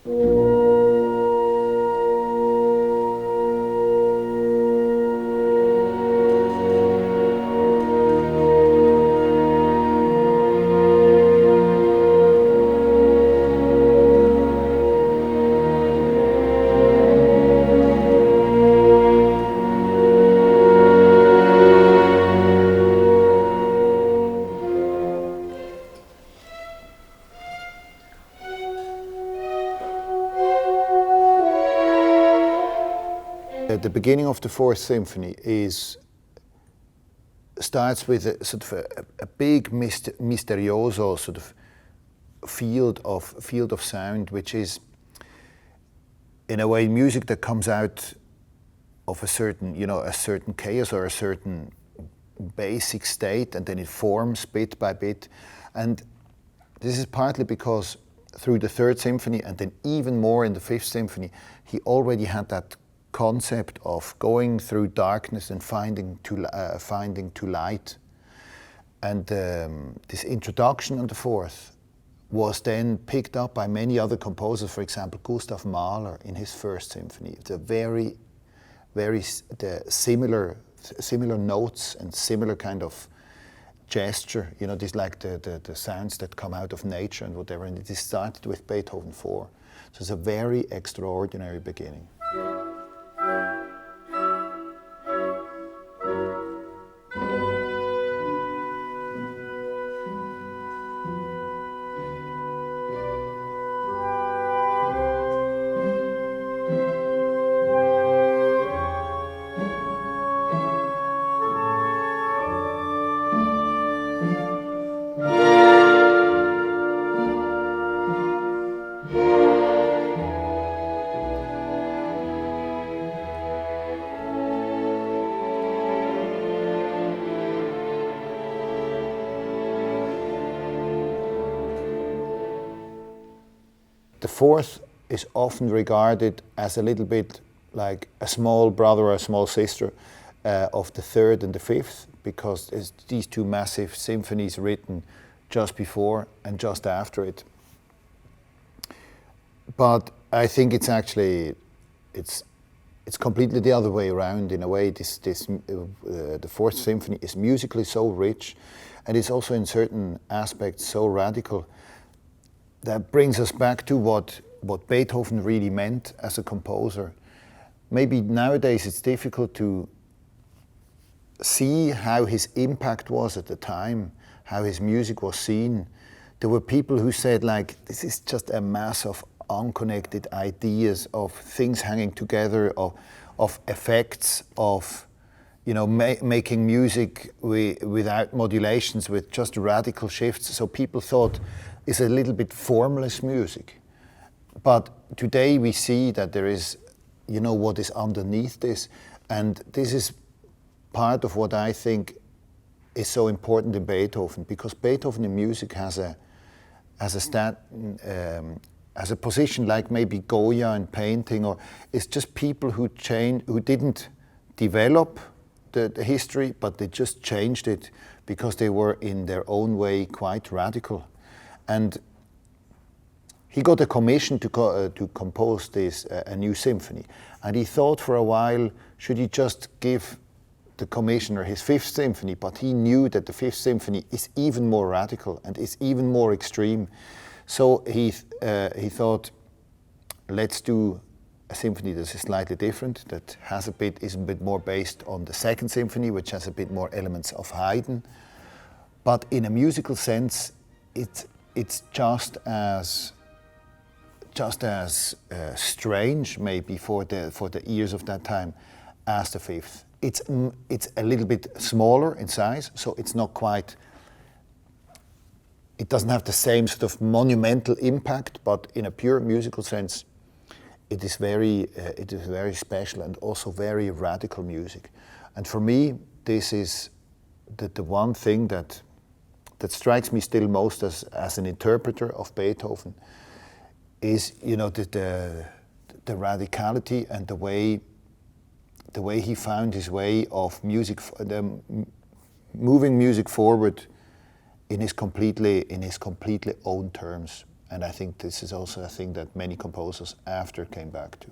The beginning of the Fourth Symphony starts with a sort of a big misterioso sort of field of sound, which is in a way music that comes out of a certain chaos or a certain basic state, and then it forms bit by bit. And this is partly because through the Third Symphony, and then even more in the Fifth Symphony, he already had that concept of going through darkness and finding to light. And this introduction on the Fourth was then picked up by many other composers, for example, Gustav Mahler in his First Symphony. It's a very similar notes and similar kind of gesture, this like the sounds that come out of nature and whatever, and it is started with Beethoven 4. So it's a very extraordinary beginning. The Fourth is often regarded as a little bit like a small brother or a small sister of the Third and the Fifth, because it's these two massive symphonies written just before and just after it. But I think it's actually, it's completely the other way around in a way. The Fourth Symphony is musically so rich, and it's also in certain aspects so radical. That brings us back to what Beethoven really meant as a composer. Maybe nowadays it's difficult to see how his impact was at the time, how his music was seen. There were people who said, like, this is just a mass of unconnected ideas, of things hanging together, of effects, of making music without modulations, with just radical shifts. So people thought it's a little bit formless music. But today we see that there is, what is underneath this. And this is part of what I think is so important in Beethoven, because Beethoven in music has a position like maybe Goya in painting, or it's just people who didn't develop the history, but they just changed it because they were in their own way quite radical. And he got a commission to compose a new symphony, and he thought for a while, should he just give the commissioner his Fifth Symphony? But he knew that the Fifth Symphony is even more radical and is even more extreme. So he thought, let's do a symphony that is slightly different, that is a bit more based on the Second Symphony, which has a bit more elements of Haydn, but in a musical sense, it's just as strange maybe for the ears of that time as the Fifth. It's a little bit smaller in size, so it's not quite. It doesn't have the same sort of monumental impact, but in a pure musical sense, it is very special and also very radical music. And for me, this is the one thing that strikes me still most as an interpreter of Beethoven is, the radicality and the way he found his way of music, moving music forward in his completely own terms. And I think this is also a thing that many composers after came back to.